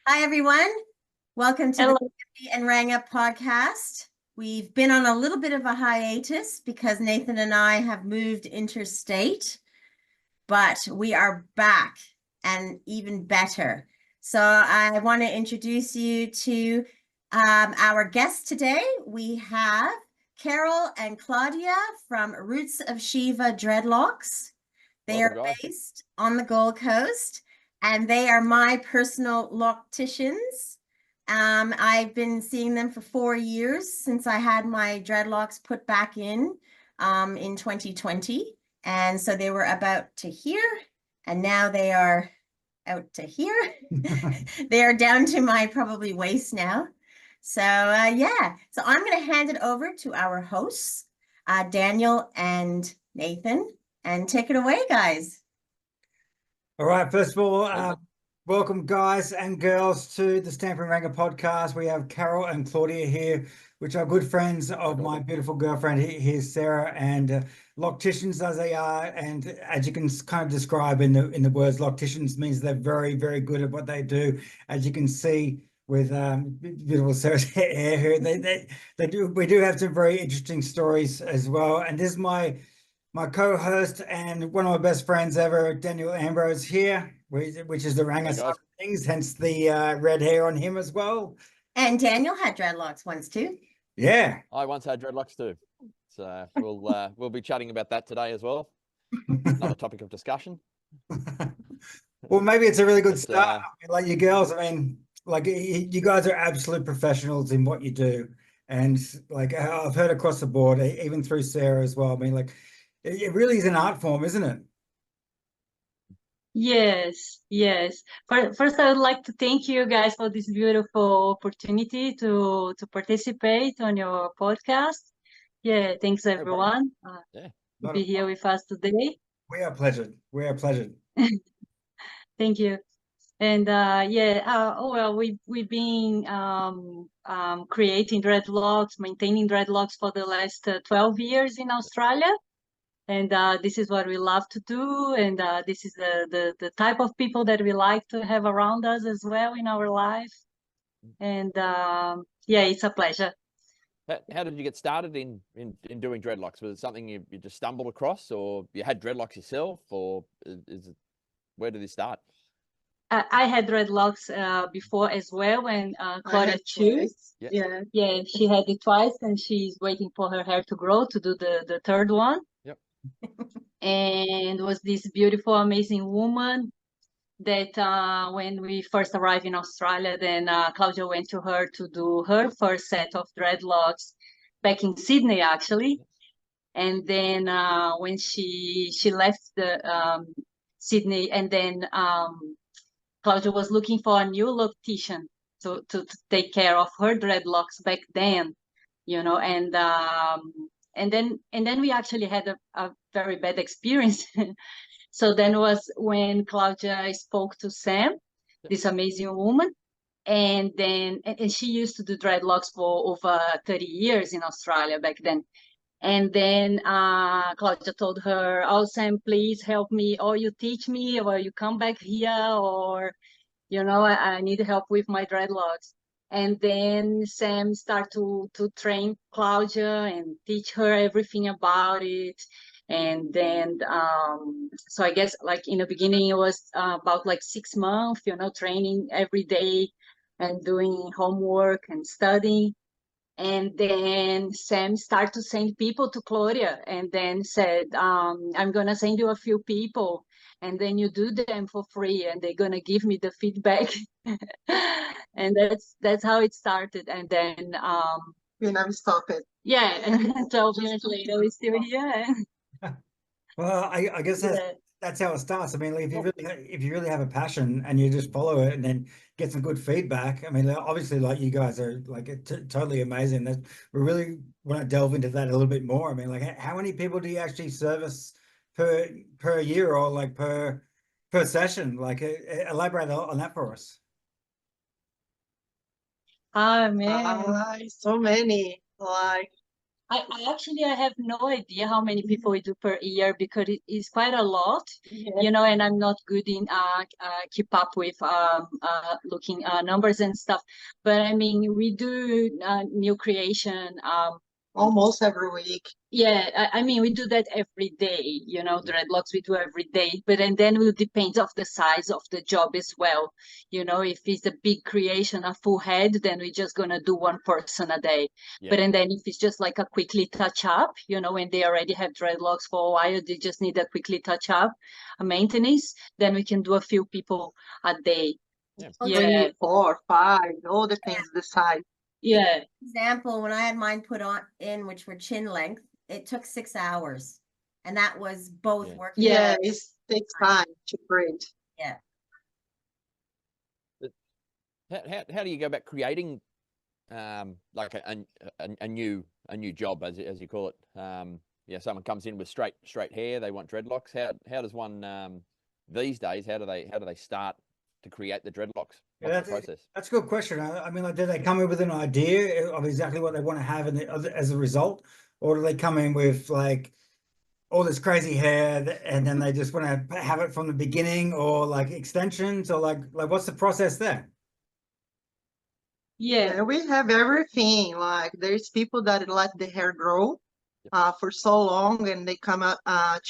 Hi, everyone. Welcome to the Hello. Stampy and Ranga podcast. We've been on a little bit of a hiatus because Nathan and I have moved interstate, but we are back and even better. So I want to introduce you to our guests today. We have Carol and Claudia from Roots of Shiva Dreadlocks. They Welcome, are guys. based on the Gold Coast and they are my personal locticians. I've been seeing them for 4 years since I had my dreadlocks put back in 2020. And so they were about to here, and now they are out to here. They are down to my probably waist now. So yeah, so I'm going to hand it over to our hosts, Daniel and Nathan, and take it away, guys. All right, first of all, welcome guys and girls to the Stampy Ranga podcast. We have Carol and Claudia here, which are good friends of my beautiful girlfriend. Here's Sarah, and locticians as they are, and as you can kind of describe in the words, locticians means they're very, very good at what they do. As you can see with beautiful Sarah's hair here, they do. We do have some very interesting stories as well, and this is my co-host and one of my best friends ever, Daniel Ambrose here, which is the Ranga side of things, hence the red hair on him as well. And Daniel had dreadlocks once too. Yeah. I once had dreadlocks too. So we'll be chatting about that today as well. Another topic of discussion. Well, maybe it's a really good start. Like you girls, I mean, like you guys are absolute professionals in what you do. And like I've heard across the board, even through Sarah as well. I mean, like, it really is an art form, isn't it? Yes, yes. First, I would like to thank you guys for this beautiful opportunity to participate on your podcast. Yeah, thanks everyone Yeah. to be here with us today. We are pleasured. We are pleasured. Thank you. And well, we've been creating dreadlocks, maintaining dreadlocks for the last 12 years in Australia. And this is what we love to do, and this is the type of people that we like to have around us as well in our life. And yeah, it's a pleasure. How did you get started in doing dreadlocks? Was it something you just stumbled across, or you had dreadlocks yourself, or where did this start? I had dreadlocks before as well when Claudia chose. Yeah, she had it twice, and she's waiting for her hair to grow to do the third one. Yep. And was this beautiful, amazing woman that when we first arrived in Australia, then Claudia went to her to do her first set of dreadlocks back in Sydney, actually. And then when she left the Sydney, and then Claudia was looking for a new loctician to take care of her dreadlocks back then, you know, and then we actually had a very bad experience. So then was when Claudia spoke to Sam, this amazing woman, and she used to do dreadlocks for over 30 years in Australia back then. And then Claudia told her, "Oh, Sam, please help me, or you teach me, or you come back here, or, you know, I need help with my dreadlocks." And then Sam started to train Claudia and teach her everything about it. And then, so I guess like in the beginning, it was about like 6 months, you know, training every day and doing homework and studying. And then Sam started to send people to Claudia, and then said, "I'm going to send you a few people, and then you do them for free, and they're going to give me the feedback." And that's how it started. And then we never stop it. Yeah, and 12 years later we're still here. Well, I guess that's how it starts. I mean, like, if you really have a passion and you just follow it and then get some good feedback. I mean, obviously, like, you guys are like totally amazing. That we really want to delve into that a little bit more. I mean, like, how many people do you actually service per year, or like per session? Like, elaborate on that for us. Oh man, so many. Like I have no idea how many people we do per year, because it is quite a lot, Yeah. and I'm not good in keep up with looking numbers and stuff. But I mean, we do new creation. Almost every week. Yeah, I mean, we do that every day, dreadlocks we do every day, but and then it will depend of the size of the job as well. If it's a big creation, a full head, then we're just gonna do one person a day. But and then if it's just like a quickly touch up, when they already have dreadlocks for a while, they just need a quickly touch up, a maintenance, then we can do a few people a day. Yeah. 3, 4, 5, all depends the size. Yeah. Example, when I had mine put in, which were chin length, it took 6 hours, and that was both working. Yeah, it takes time to create. Yeah. How do you go about creating like a new job, as you call it? Someone comes in with straight hair, they want dreadlocks. How does one these days, how do they start to create the dreadlocks? What's the process? That's a good question. I mean, like, do they come in with an idea of exactly what they want to have as a result, or do they come in with like all this crazy hair and then they just want to have it from the beginning, or like extensions, or like what's the process there? Yeah, we have everything. Like, there's people that let the hair grow for so long, and they come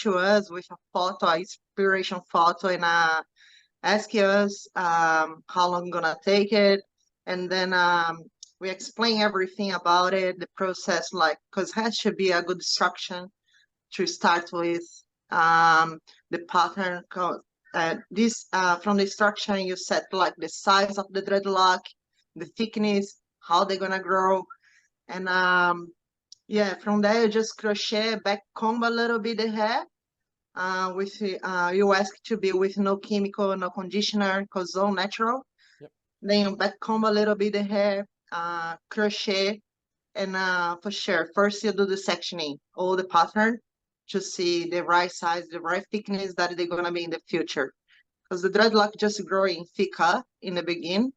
to us with a photo, an inspiration photo, and ask us how long gonna take it, and then we explain everything about it, the process, like, because has to be a good instruction to start with. The pattern, this from the instruction you set like the size of the dreadlock, the thickness, how they're gonna grow, and from there you just crochet, back comb a little bit the hair. With you ask to be with no chemical, no conditioner, because all natural. Then you back comb a little bit the hair, crochet, and for sure, first you do the sectioning, all the pattern, to see the right size, the right thickness that they're gonna be in the future. Because the dreadlock just growing thicker in the beginning.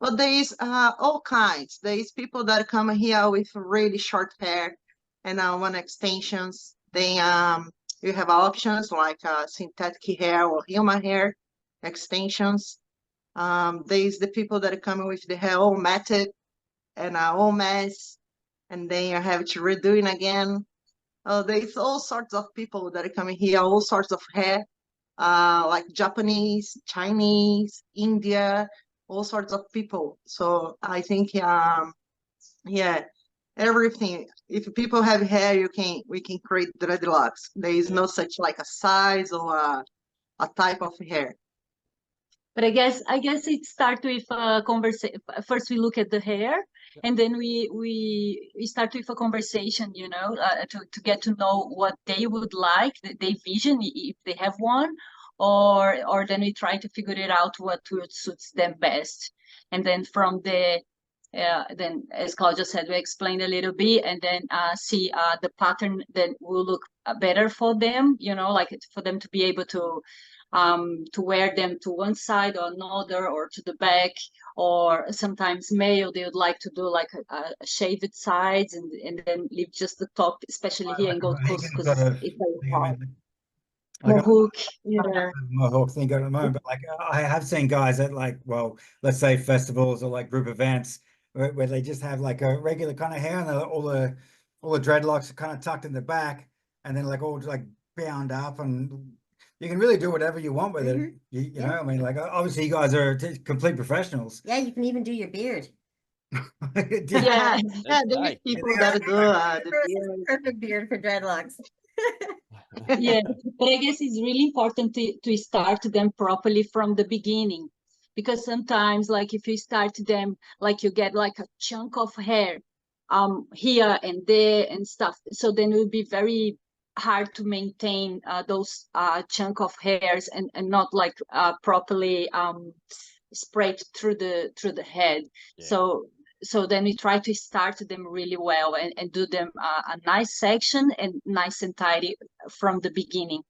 But there is all kinds. There is people that come here with really short hair and want extensions. Then you have options like synthetic hair or human hair extensions. There's the people that are coming with the hair all matted and all mess, and then you have to redo it again. There's all sorts of people that are coming here, all sorts of hair, like Japanese, Chinese, India, all sorts of people. So I think, everything. If people have hair, we can create dreadlocks. There is no such like a size or a type of hair. But I guess it starts with a conversation. First, we look at the hair, and then we start with a conversation, to get to know what they would like, their vision, if they have one, or then we try to figure it out what suits them best. And then from then, as Claudia said, we explain a little bit, and then see the pattern that will look better for them, like for them to be able to wear them to one side or another, or to the back, or sometimes male, they would like to do like a shaved sides and then leave just the top, especially here in Gold Coast, because it's very hot. Mohawk, Mohawk thing going at the moment, but like I have seen guys at like, well, let's say festivals or like group events where they just have like a regular kind of hair, and all the dreadlocks are kind of tucked in the back, and then like all like bound up, and you can really do whatever you want with it. You know, I mean, like obviously you guys are complete professionals. Yeah, you can even do your beard. There's people that do the beard. Perfect beard for dreadlocks. Yeah, but I guess it's really important to start them properly from the beginning, because sometimes, like, if you start them, like, you get like a chunk of hair here and there and stuff, so then it will be very hard to maintain those chunk of hairs and not like properly spread through the head. So so then we try to start them really well and do them a nice section and nice and tidy from the beginning.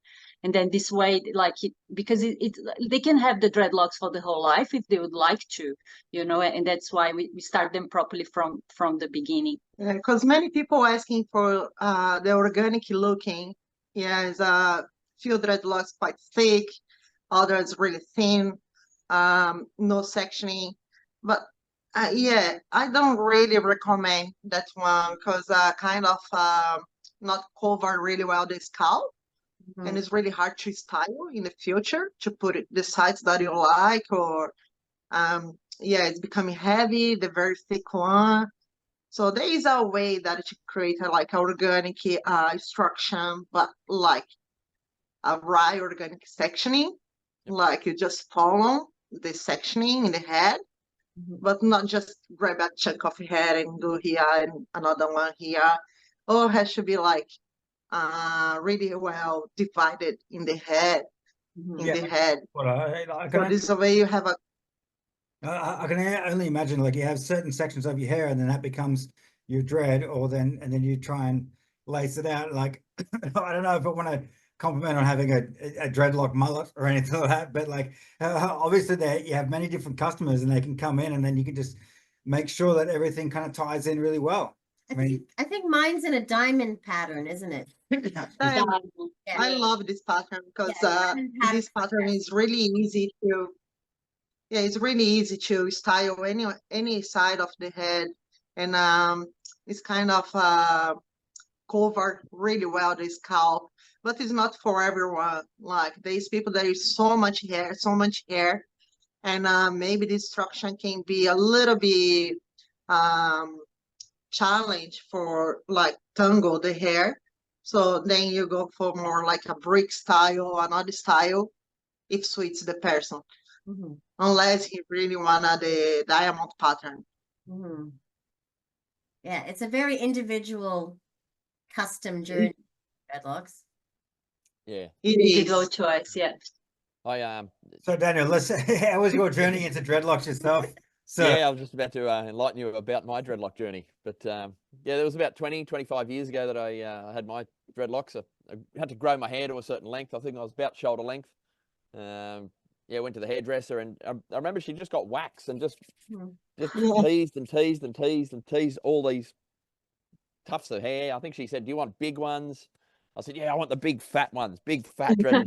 And then this way, like because they can have the dreadlocks for the whole life if they would like to, you know, and that's why we start them properly from the beginning. Because many people asking for the organic looking. Yes, few dreadlocks quite thick, others really thin, no sectioning. But yeah, I don't really recommend that one because kind of not cover really well the scalp. And it's really hard to style in the future to put it the sides that you like, or yeah, it's becoming heavy, the very thick one. So there is a way that to create like organic instruction, but like a right organic sectioning, like you just follow the sectioning in the head, but not just grab a chunk of hair and do here and another one here. Or it has to be like really well divided in the head, the head. Well, I So can, this is a way you have a I can only imagine, like, you have certain sections of your hair and then that becomes your dread, or then you try and lace it out. Like, I don't know if I want to compliment on having a dreadlock mullet or anything like that, but like, obviously you have many different customers and they can come in and then you can just make sure that everything kind of ties in really well. I think mine's in a diamond pattern, isn't it? I love this pattern because this pattern is really easy to, it's really easy to style any side of the head, and it's kind of covered really well the scalp, but it's not for everyone. Like there's people that is so much hair, and maybe the instruction can be a little bit challenge for like tangle the hair. So then you go for more like a brick style, another style, if suits the person. Unless he really wanted the diamond pattern. Yeah, it's a very individual custom journey, dreadlocks. Yeah. Individual choice, yeah. So Daniel, how was your journey into dreadlocks yourself? So yeah, I was just about to enlighten you about my dreadlock journey. But yeah, it was about 25 years ago that I had my dreadlocks. I had to grow my hair to a certain length. I think I was about shoulder length. Yeah, went to the hairdresser, and I remember she just got wax and just teased and teased and teased and teased all these tufts of hair. I think she said, "Do you want big ones?" I said, "Yeah, I want the big fat ones, big fat dread."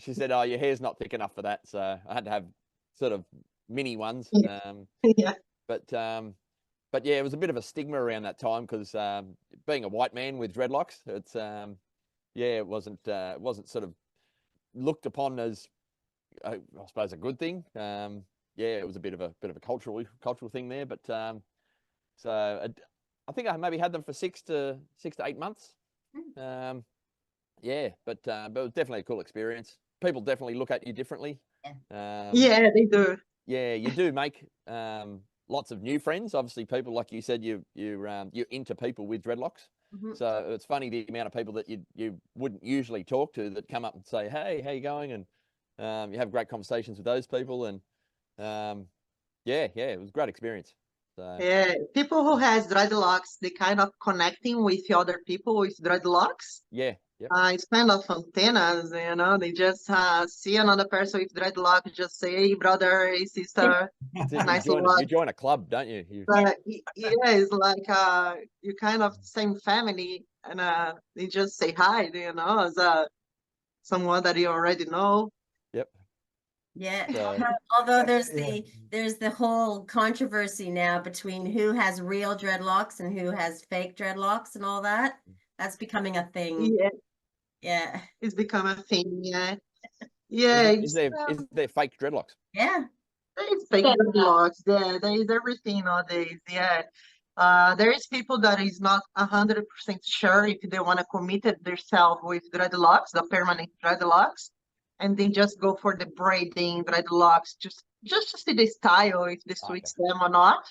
She said, "Oh, your hair's not thick enough for that." So I had to have sort of mini ones. But yeah, it was a bit of a stigma around that time because being a white man with dreadlocks, it's yeah, it wasn't sort of looked upon as I suppose a good thing. Yeah, it was a bit of a cultural thing there. But so I think I maybe had them for 6 to 8 months. Yeah, but it was definitely a cool experience. People definitely look at you differently. Yeah, they do. Yeah, you do make lots of new friends. Obviously, people like you said, you're into people with dreadlocks. So it's funny the amount of people that you wouldn't usually talk to that come up and say, "Hey, how you going?" And you have great conversations with those people. And yeah, it was a great experience. So Yeah, people who has dreadlocks, they kind of connecting with other people with dreadlocks. yeah, yep. It's kind of antennas, you know. They just see another person with dreadlocks, just say, "Hey, brother, hey, sister." Nice you join a club, don't you? Yeah, it's like you kind of same family, and they just say hi, you know, as someone that you already know. Yep. Yeah. So, Although there's the whole controversy now between who has real dreadlocks and who has fake dreadlocks and all that. That's becoming a thing. Yeah. It's become a thing. Yeah. Is there fake dreadlocks? Yeah. There's fake dreadlocks. There is everything nowadays. Yeah. There is people that is not 100% sure if they want to commit it themselves with dreadlocks, the permanent dreadlocks, and they just go for the braiding dreadlocks, just to see the style, if this suits them or not.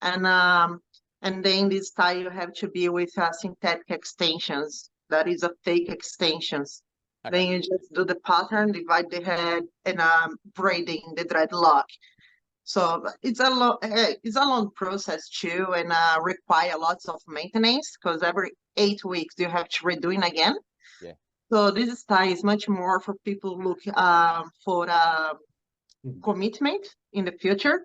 And then this style have to be with synthetic extensions. That is a fake extensions. Then you just do the pattern, divide the head, and braiding the dreadlock. So it's a long process too, and require lots of maintenance because every 8 weeks you have to redoing again. Yeah. So this style is much more for people look for commitment in the future.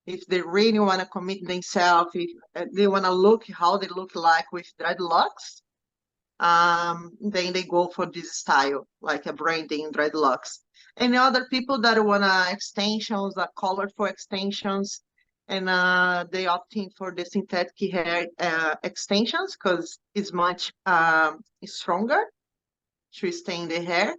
If they really want to commit themselves, if they want to look how they look like with dreadlocks, then they go for this style, like a branding dreadlocks. And other people that want extensions, colorful extensions, and they opting for the synthetic hair extensions because it's much stronger to stay in the hair.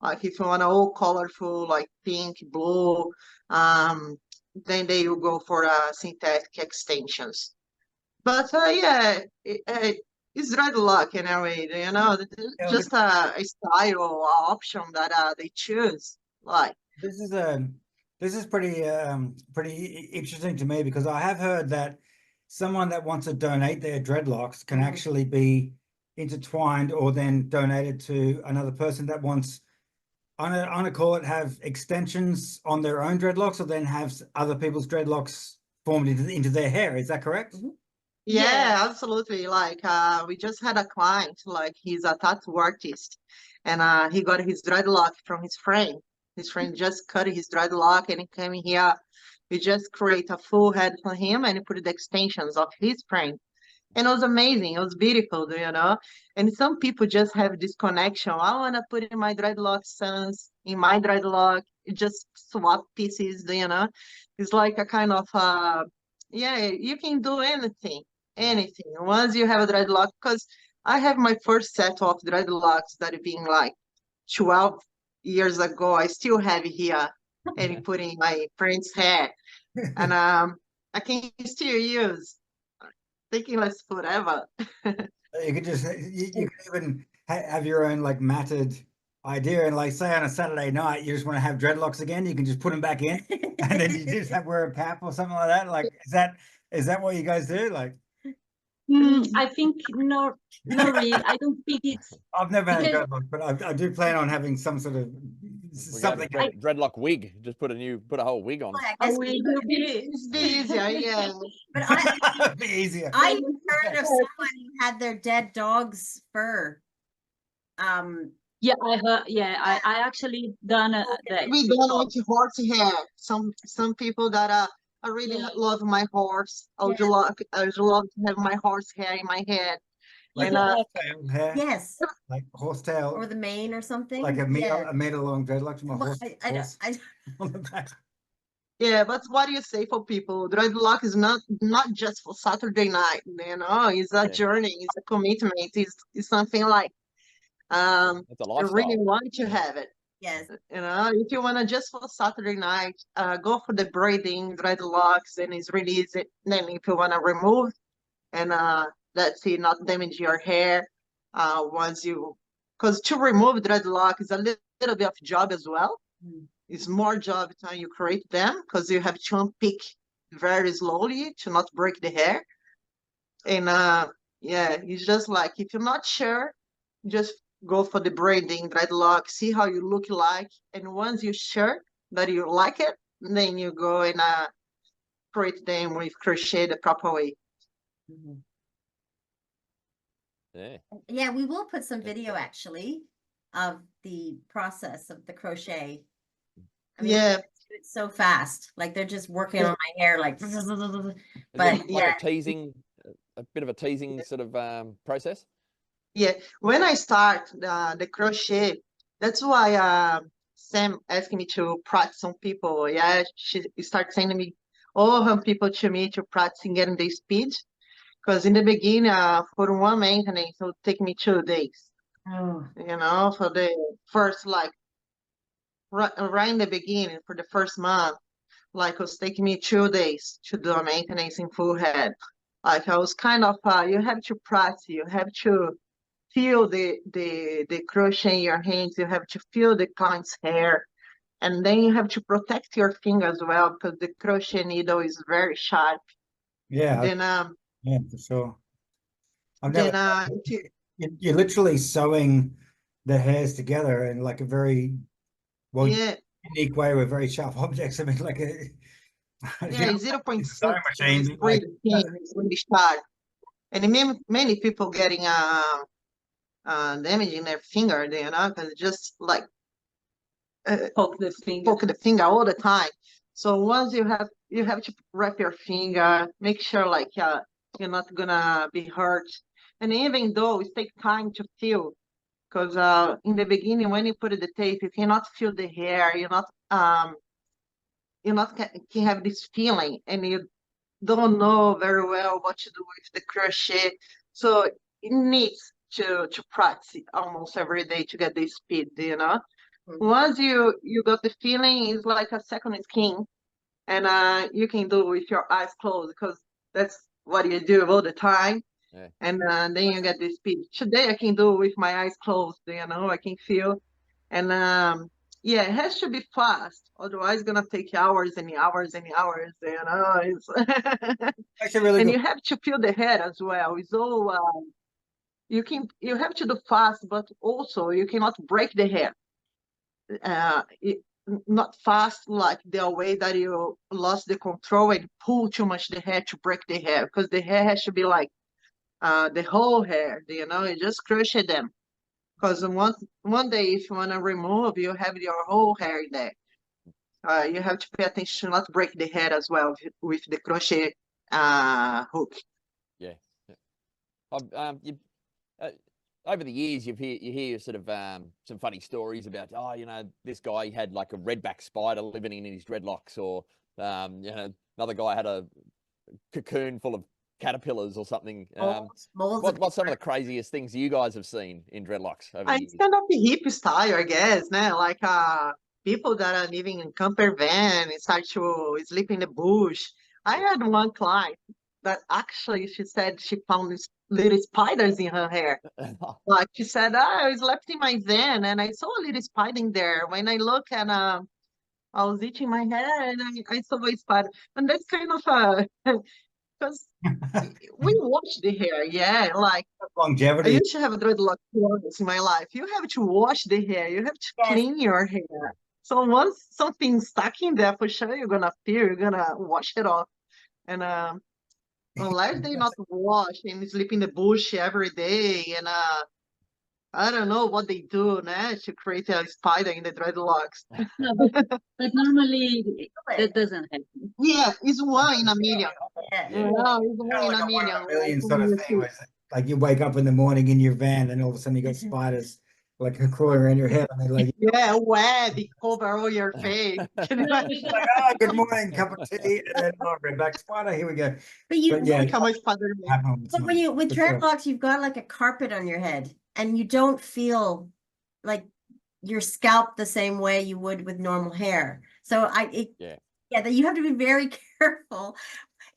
Like if you want all colorful, like pink, blue, then they will go for synthetic extensions. But yeah, it's dreadlock in a way, you know, Yeah, just a style or option that they choose. Like this is pretty interesting to me because I have heard that someone that wants to donate their dreadlocks can actually be intertwined or then donated to another person that wants on a call it have extensions on their own dreadlocks or then have other people's dreadlocks formed into their hair. Is that correct? yeah, absolutely. Like we just had a client, like he's a tattoo artist, and he got his dreadlock from his friend. His friend just cut his dreadlock and he came here. We just create a full head for him and he put the extensions of his friend. And it was amazing. It was beautiful, you know. And some people just have this connection. I want to put in my dreadlock sons in my dreadlock, just swap pieces, you know. It's like a kind of yeah, you can do anything, anything. Once you have a dreadlock, because I have my first set of dreadlocks that have been like 12 years ago. I still have here and putting my friend's hair, and I can still use. Taking less forever. You could just you could even have your own like matted idea and like say on a Saturday night you just want to have dreadlocks again, you can just put them back in and then you just have wear a cap or something like that. Like is that what you guys do? Like I think not really. I don't think it's. I've never had a Because- dreadlock, but I do plan on having some sort of We something. got a dreadlock wig. Just put a whole wig on. I Oh, guess we will be. It's easier, yeah. but I It'd be easier. I heard of someone who had their dead dog's fur. Yeah, I heard. Yeah, I actually done that. We done with horse hair. Some people that I really Yeah. love my horse. I would love to have my horse hair in my head. Like And a horsetail hair, Yes, like horsetail, or the mane or something. like a Yeah. meter long dreadlocks. My Well, horse, I horse I on the back. yeah, but what do you say for people? Dreadlock is not just for Saturday night, you know. It's a Yeah. journey. It's a commitment. It's something like It's a you really lifestyle. want to have it. yes. You know, if you want to just for Saturday night, go for the braiding, dreadlocks, and it's really easy. Then if you want to remove and let's see, not damage your hair, once you, because to remove dreadlock is a little bit of job as well. It's more job time you create them because you have to unpick very slowly to not break the hair. And yeah, it's just like if you're not sure, just go for the braiding dreadlock, see how you look like, and once you're sure that you like it, then you go and create them with crochet the proper way. Yeah. Yeah, we will put some video actually of the process of the crochet. I mean, Yeah, they do it so fast. Like they're just working on my hair like Is but it like yeah. a bit of a teasing sort of process? yeah. When I start the crochet, that's why Sam asked me to practice on people. Yeah, she started sending me all her people to me to practice and getting the speed. Because in the beginning, for one maintenance, it would take me 2 days. Oh, You know, for the first like right in the beginning for the first month, like it was taking me 2 days to do a maintenance in full head. Like I was kind of you have to practice, you have to feel the crochet in your hands, you have to feel the client's hair, and then you have to protect your finger as well because the crochet needle is very sharp. Yeah, Then yeah, for sure. I've never. then You're literally sewing the hairs together in like a very well yeah. unique way with very sharp objects. I mean, like Yeah, it's 0.6. sewing machine, It's like, pretty thin, it's really sharp. And many people getting damage in their finger, you know, because just like Poke the finger. poke the finger all the time. So once you have to wrap your finger, make sure like you're not gonna be hurt. And even though it takes time to feel, because in the beginning when you put the tape, you cannot feel the hair. You're not can have this feeling, and you don't know very well what to do with the crochet. So it needs to practice almost every day to get the speed, you know. Once you got the feeling, it's like a second skin, and you can do with your eyes closed because that's what you do all the time. Yeah. And then you get the speed. Today I can do with my eyes closed, you know, I can feel. And yeah, it has to be fast, otherwise it's gonna take hours and hours and hours, you know. It's actually really and good. you have to feel the head as well. It's all you have to do fast, but also you cannot break the hair. Not fast like the way that you lost the control and pull too much the hair to break the hair, because the hair has to be like the whole hair, you know. You just crochet them, because one day if you want to remove, you have your whole hair in there. You have to pay attention not to break the hair as well with the crochet hook. Yeah. You, over the years, you hear sort of some funny stories about, oh, you know, this guy had like a redback spider living in his dreadlocks, or you know, another guy had a cocoon full of caterpillars or something. Moles What's some of the craziest things you guys have seen in dreadlocks over the It's years? kind of the hippie style, I guess, né? Like people that are living in camper van and start to sleep in the bush. I had one client that actually she said she found these little spiders in her hair. Like she said, I slept in my van and I saw a little spider in there. When I look and I was itching my hair and I saw a spider. And that's kind of because we wash the hair, yeah. Like I Longevity. used to have dreadlock once in my life. You have to wash the hair. You have to Yes. clean your hair. So once something's stuck in there, for sure you're gonna feel. You're gonna wash it off. And unless they not wash and sleep in the bush every day, and I don't know what they do, né, to create a spider in the dreadlocks. No, but normally that doesn't happen. Yeah, it's one in a million. Yeah. No, it's one in Like a a one in million. a million Like, sort of thing. Where it's like you wake up in the morning in your van and all of a sudden you got spiders like crawling around your head, and they're like, yeah, web, it cover all your face. Can you imagine? like, oh, good morning, cup of tea, and then oh, redback spider, here we go. But you, But yeah, Become a Spider-Man. happen all the but when time, you with for sure. dreadlocks, you've got like a carpet on your head, and you don't feel like your scalp the same way you would with normal hair. So Yeah. that you have to be very careful,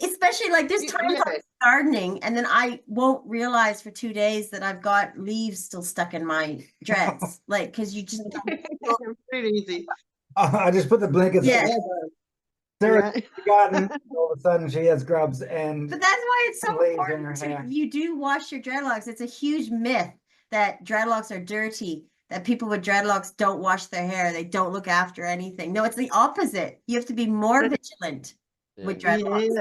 especially like there's times I'm gardening and then I won't realize for 2 days that I've got leaves still stuck in my dreads, like because you just Pretty easy. I just put the blankets Yeah. on Sarah in the garden, all of a sudden she has grubs and But that's why it's so leaves in important her to, hair. you do wash your dreadlocks. It's a huge myth that dreadlocks are dirty, that people with dreadlocks don't wash their hair, they don't look after anything. No, it's the opposite. You have to be more vigilant with dreadlocks.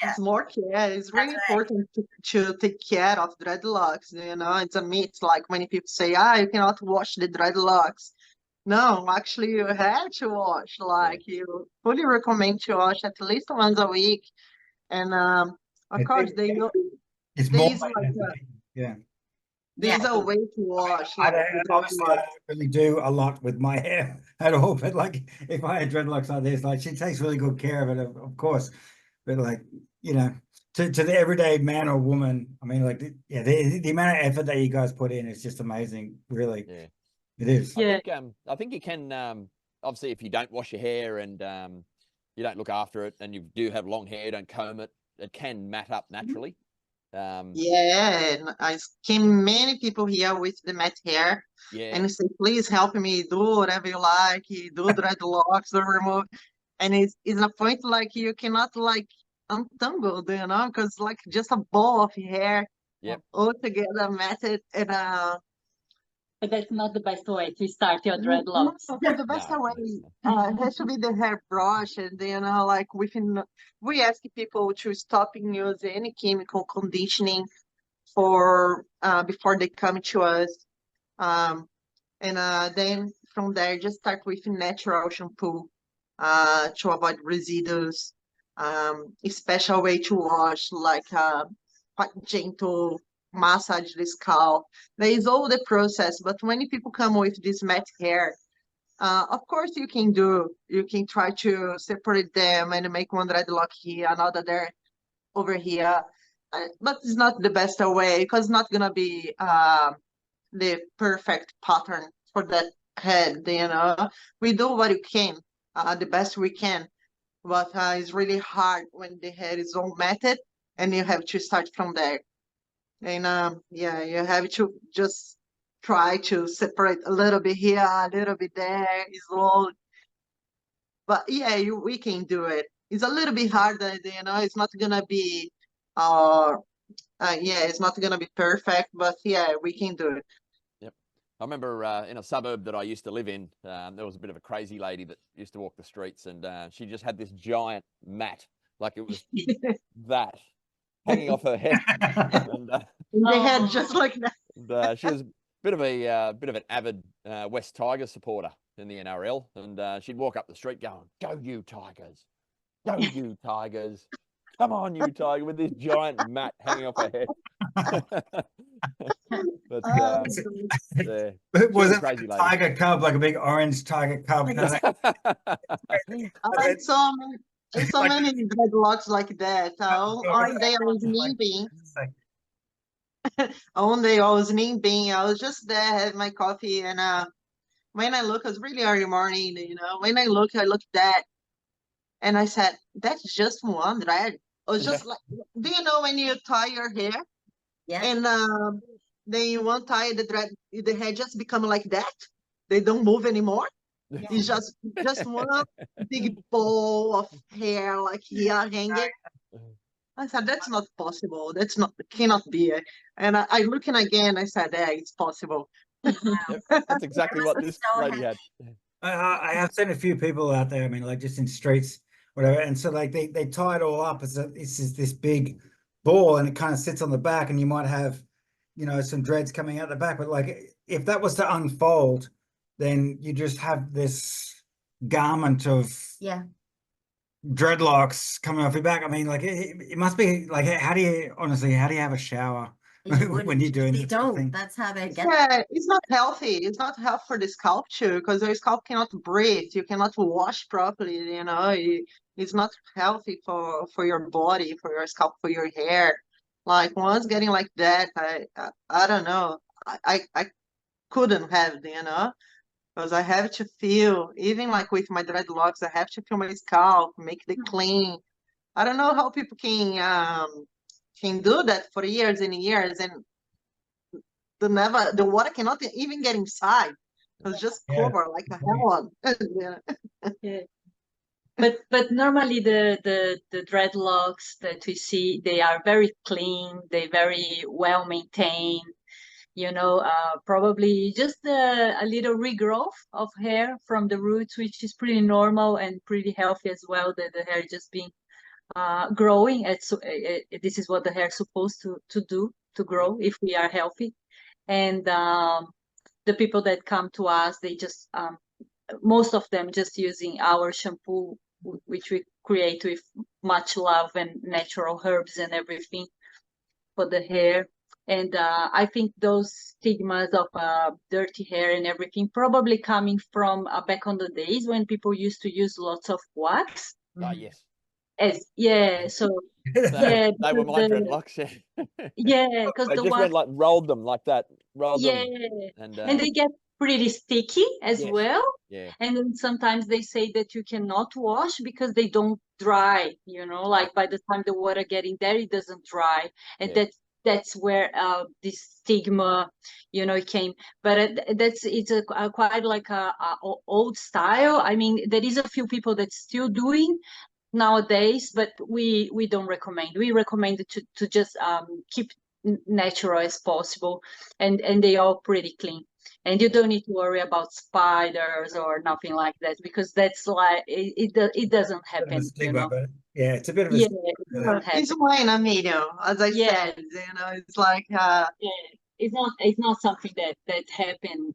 Yeah, it's more care. It's really important to take care of dreadlocks. You know, it's a myth. Like many people say, you cannot wash the dreadlocks. No, actually, you have to wash. Like you fully recommend to wash at least once a week. And of course, it's more there's like there's a way to wash. I don't really do a lot with my hair at all, but like if I had dreadlocks like this, like she takes really good care of it, of course. But like, you know, to the everyday man or woman, I mean, like, the amount of effort that you guys put in is just amazing, really. Yeah. It is. I think you can, obviously, if you don't wash your hair and you don't look after it, and you do have long hair, don't comb it, it can mat up naturally. Yeah, and I came many people here with the mat hair, and say, please help me do whatever you like, you do dreadlocks or remove. And it's a point like you cannot like untangle, you know, because like just a ball of hair all together matted, and But that's not the best way to start your No, dreadlocks. the best No, way no. it has to be the hairbrush, and then like we ask people to stop use any chemical conditioning for before they come to us, and then from there just start with natural shampoo to avoid residues. A special way to wash, like quite gentle massage the scalp. There is all the process, but when people come with this matte hair, of course you can try to separate them and make one dreadlock here, another there, over here. But it's not the best way because it's not gonna be the perfect pattern for that head, We do what we can, the best we can, but it's really hard when the head is all matted and you have to start from there. And yeah, you have to just try to separate a little bit here, a little bit there, slowly. But yeah, we can do it. It's a little bit harder, it's not gonna be yeah, it's not gonna be perfect, but yeah, we can do it. Yep. I remember in a suburb that I used to live in, there was a bit of a crazy lady that used to walk the streets, and she just had this giant mat, like it was that, hanging off her head. And, They had just like that. and she was a bit of an avid West Tigers supporter in the NRL, and she'd walk up the street going, "Go you Tigers, go you Tigers, come on you Tiger," with this giant mat hanging off her head. But yeah, Was a it like crazy a lady. tiger cub, like a big orange tiger cub? I saw many dreadlocks like that. One day I was nipping. One day I was nipping. I was just there, had my coffee, and when I look, it was really early morning. When I look that, and I said, "That's just one dread." I was just like, do you know when you tie your hair? Yeah. And then you won't tie the hair just become like that. They don't move anymore. It's just one big ball of hair like here hanging. I said, that's not possible. Cannot be. And I looking again, I said, yeah, it's possible. Yep, that's exactly what this lady had. I have seen a few people out there, I mean, like just in streets, whatever, and so like they tie it all up. It's this big ball, and it kind of sits on the back, and you might have, some dreads coming out the back. But like if that was to unfold, then you just have this garment of dreadlocks coming off your back. I mean, like it must be like, how do you have a shower when you're doing They this don't. thing? That's how they get. Yeah, it's not healthy. It's not healthy for the scalp too, because your scalp cannot breathe. You cannot wash properly. It's not healthy for your body, for your scalp, for your hair. Like once getting like that, I don't know. I couldn't have, because I have to feel, even like with my dreadlocks, I have to feel my scalp, make it clean. I don't know how people can do that for years and years, and the water cannot even get inside. It's just covered like a hell. Yeah. But normally the dreadlocks that we see, they are very clean, they're very well maintained. Probably just a little regrowth of hair from the roots, which is pretty normal and pretty healthy as well. That the hair just being growing. This is what the hair is supposed to do, to grow if we are healthy. And the people that come to us, they just most of them just using our shampoo, which we create with much love and natural herbs and everything for the hair. And I think those stigmas of dirty hair and everything probably coming from back on the days when people used to use lots of wax. Yes. So they were my dreadlocks. Because they the just went like rolled them like that. And they get pretty sticky as well. Yeah. And then sometimes they say that you cannot wash because they don't dry. Like by the time the water getting there, it doesn't dry, and that's where this stigma, came. But it's a quite like a old style. I mean, there is a few people that's still doing nowadays, but we don't recommend. We recommend to just keep natural as possible, and they are pretty clean. And you don't need to worry about spiders or nothing like that, because that's like it doesn't Bit of a happen, you stigma, know. but yeah, it's a bit of a Yeah, stigma, it really. doesn't happen. It's one in a million, as I Yeah. said, it's like Yeah, it's not something that happened.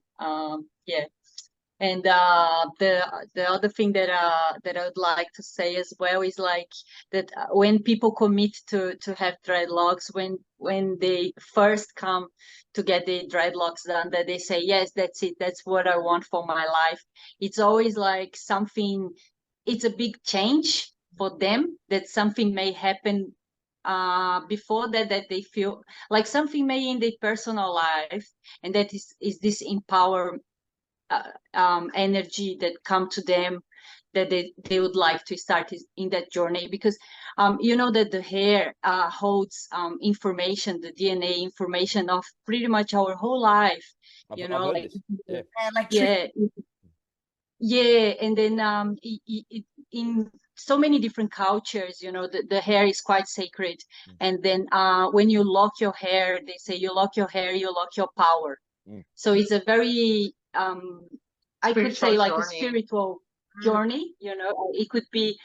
Yeah. And the other thing that I would like to say as well is like that when people commit to have dreadlocks, when they first come to get the dreadlocks done, that they say, yes, that's it, that's what I want for my life. It's always like something, it's a big change for them, that something may happen before that they feel like something may in their personal life, and that is this empower energy that come to them, that they would like to start in that journey, because you know that the hair holds information, the DNA information of pretty much our whole life. You I've know, heard like this. Yeah. Like yeah, yeah, and then in so many different cultures, you know, the hair is quite sacred. And then when you lock your hair, they say you lock your hair, you lock your power. So it's a very I could say spiritual like a journey. spiritual journey, you know. It could be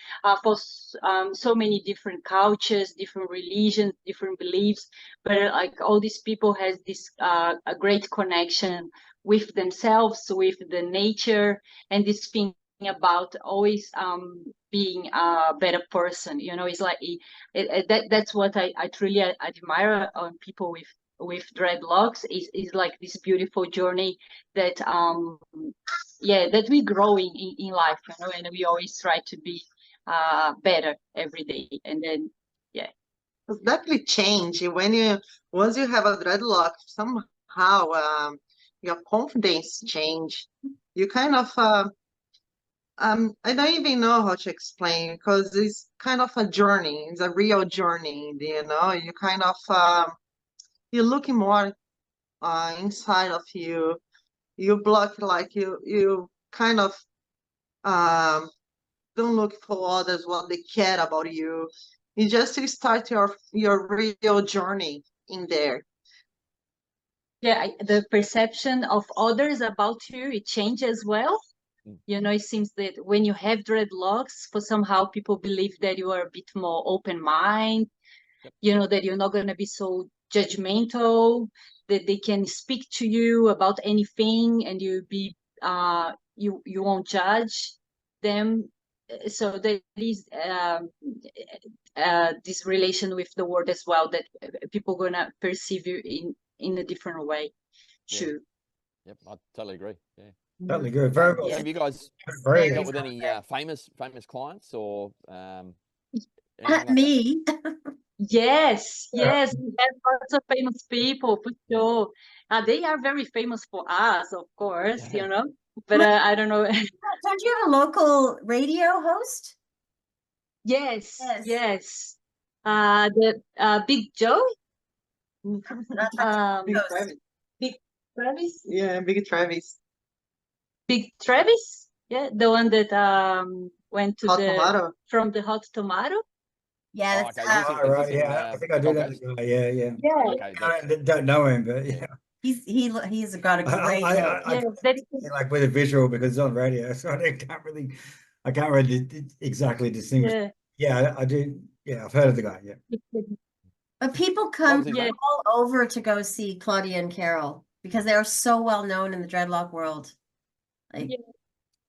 for so many different cultures, different religions, different beliefs, but like all these people has this a great connection with themselves, with the nature, and this thing about always being a better person, you know. It's like that's what I truly admire on people with dreadlocks, is like this beautiful journey that yeah, that we grow in life, you know, and we always try to be better every day. And then yeah, It's definitely change when once you have a dreadlock, somehow your confidence change. You kind of I don't even know how to explain, because it's kind of a journey. It's a real journey, you know. You kind of you're looking more inside of you. You block, like you kind of don't look for others, what they care about you. You just start your real journey in there. yeah, the perception of others about you, it changes as well. You know, it seems that when you have dreadlocks, for somehow people believe that you are a bit more open mind. You know, that you're not going to be so judgmental, that they can speak to you about anything, and you won't judge them. So there is this relation with the world as well, that people gonna perceive you in a different way too. Yep, I totally agree. Yeah. Totally good. Very well. Yeah. Have you guys Very dealt good. with any famous clients or anything like that? me. Yes, yes, we have lots of famous people for sure. They are very famous for us, of course, you know, but I don't know. Don't you have a local radio host? Yes, Yes. yes. The Big Joe, Big Ghost. Travis. Big Travis, Yeah, Big Travis. Big Travis, yeah, the one that went to Hot the tomato. from the Hot Tomato. Yeah, Oh, that's okay. Oh, right, in yeah. I think I do Gold know Coast? the guy. Yeah, yeah. Yeah, Okay, I don't know him, but yeah. he's got a great I yeah, that's like with a visual because it's on radio, so I can't really exactly distinguish. yeah. Yeah, I do. Yeah, I've heard of the guy. Yeah. But people What come was his Yeah. name? all over to go see Claudia and Carol because they are so well known in the dreadlock world. Like, Yeah.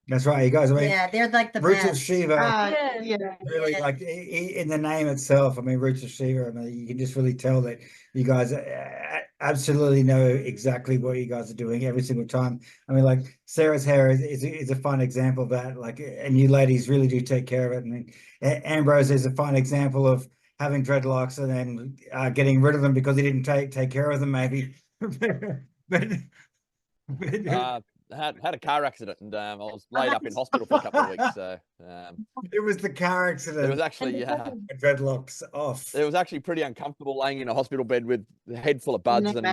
That's right, you guys. I mean, yeah, they're like the Roots of best. Shiva. Yeah. Yeah. Really, Yeah. like in the name itself. I mean, Roots of Shiva. I mean, you can just really tell that you guys absolutely know exactly what you guys are doing every single time. I mean, like Sarah's hair is a fine example of that. Like, and you ladies really do take care of it. I mean, Ambrose is a fine example of having dreadlocks and then getting rid of them because he didn't take care of them, maybe. but Had a car accident and I was laid up in hospital for a couple of weeks. So it was the car it accident. was actually Dreadlocks off. it was actually pretty uncomfortable laying in a hospital bed with the head full of buds, and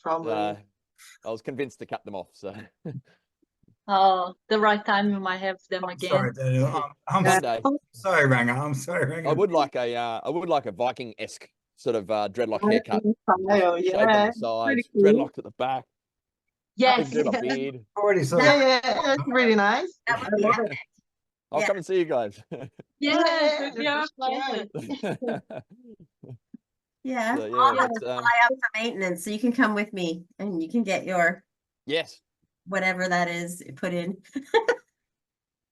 Probably. I was convinced to cut them off. So Oh, the right time you might have them I'm again. sorry, Daniel. I'm one day sorry, Ranga. I'm sorry, Ranga. I would like a Viking-esque sort of dreadlock haircut. Style, Shaved on yeah. the sides, Pretty cool. dreadlocked at the back. Yes. do my beard. Already saw Yeah, it. yeah, that's really nice. That I would be love epic. it. I'll Yeah. come and see you guys. Yes, Yeah, it'd be our for sure. pleasure. Yeah. So, yeah, I'll have it's, to fly out for maintenance, so you can come with me and you can get your yes. whatever that is put in.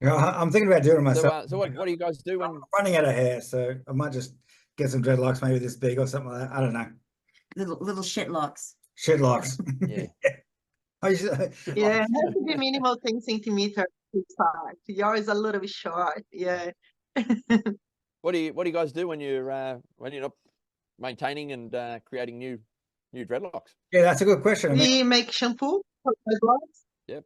Yeah, I'm thinking about doing it So, myself. so what do you guys do when? I'm running out of hair, so I might just get some dreadlocks, maybe this big or something like that. I don't know. Little shit locks. Shit locks. Yeah. I used to- Yeah, it has to be minimal 10 centimeters to start. Yours is a little bit short. Yeah. What do you guys do when you're not maintaining and creating new dreadlocks? Yeah, that's a good question. I mean, We make shampoo for dreadlocks. Yep.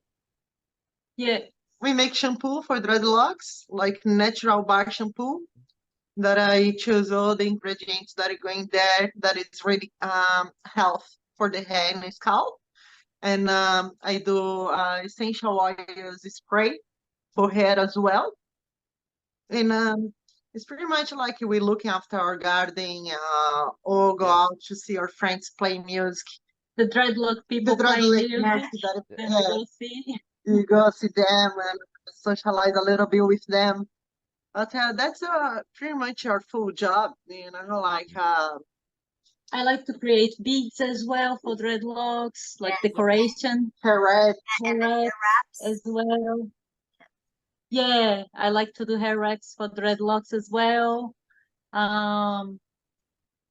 Yeah. We make shampoo for dreadlocks, like natural bar shampoo, that I choose all the ingredients that are going there, that is really health for the hair and the scalp. And I do essential oils spray for hair as well. And it's pretty much like we looking after our garden, or go Yeah. out to see our friends play music. The dreadlock The people playing dreadlock music. music that And we go see. you go see them and socialize a little bit with them. But that's pretty much our full job, like I like to create beads as well for dreadlocks, like Yeah. decoration correct. And the hair hair wraps. as well. Yeah, I like to do hair wraps for dreadlocks as well.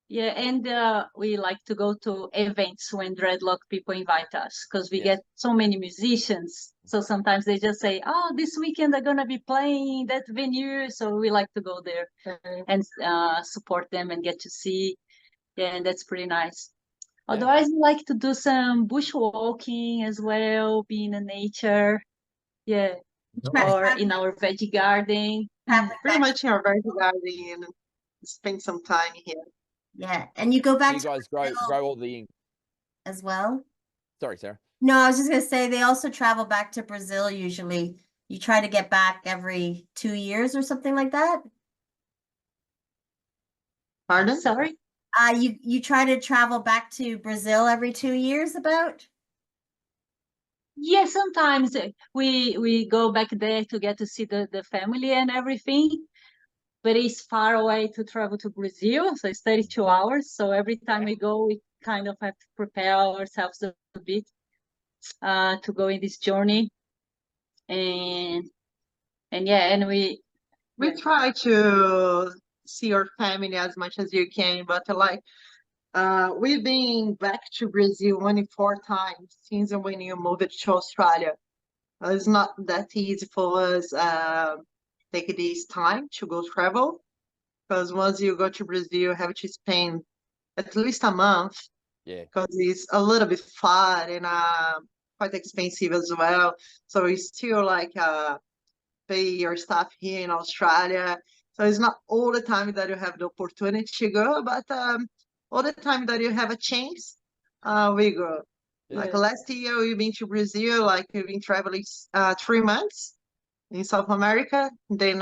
Yeah, and we like to go to events when dreadlock people invite us, because we Yes. get so many musicians. So sometimes they just say, "Oh, this weekend they're gonna be playing that venue," so we like to go there and support them and get to see. Yeah, and that's pretty nice. Yeah. Otherwise, we like to do some bushwalking as well, be in the nature. Yeah, or in our veggie garden. Traveling Pretty back- much in our very garden and spend some time here. Yeah, and you go back You to guys Brazil grow all the. as well. Sorry, Sarah. No, I was just gonna say they also travel back to Brazil usually. You try to get back every 2 years or something like that. Pardon? Sorry. You try to travel back to Brazil every 2 years about? Yeah, sometimes we go back there to get to see the family and everything, but it's far away to travel to Brazil, so it's 32 hours. So every time we go, we kind of have to prepare ourselves a bit to go in this journey. And yeah, and We try to see our family as much as you can, but we've been back to Brazil only 4 times since when you moved to Australia. It's not that easy for us take this time to go travel, because once you go to Brazil, you have to spend at least a month, Yeah. because it's a little bit far and quite expensive as well. So it's still pay your stuff here in Australia. So it's not all the time that you have the opportunity to go, but all the time that you have a chance, we go. Like Yeah. last year, we've been to Brazil, we've been traveling 3 months in South America. Then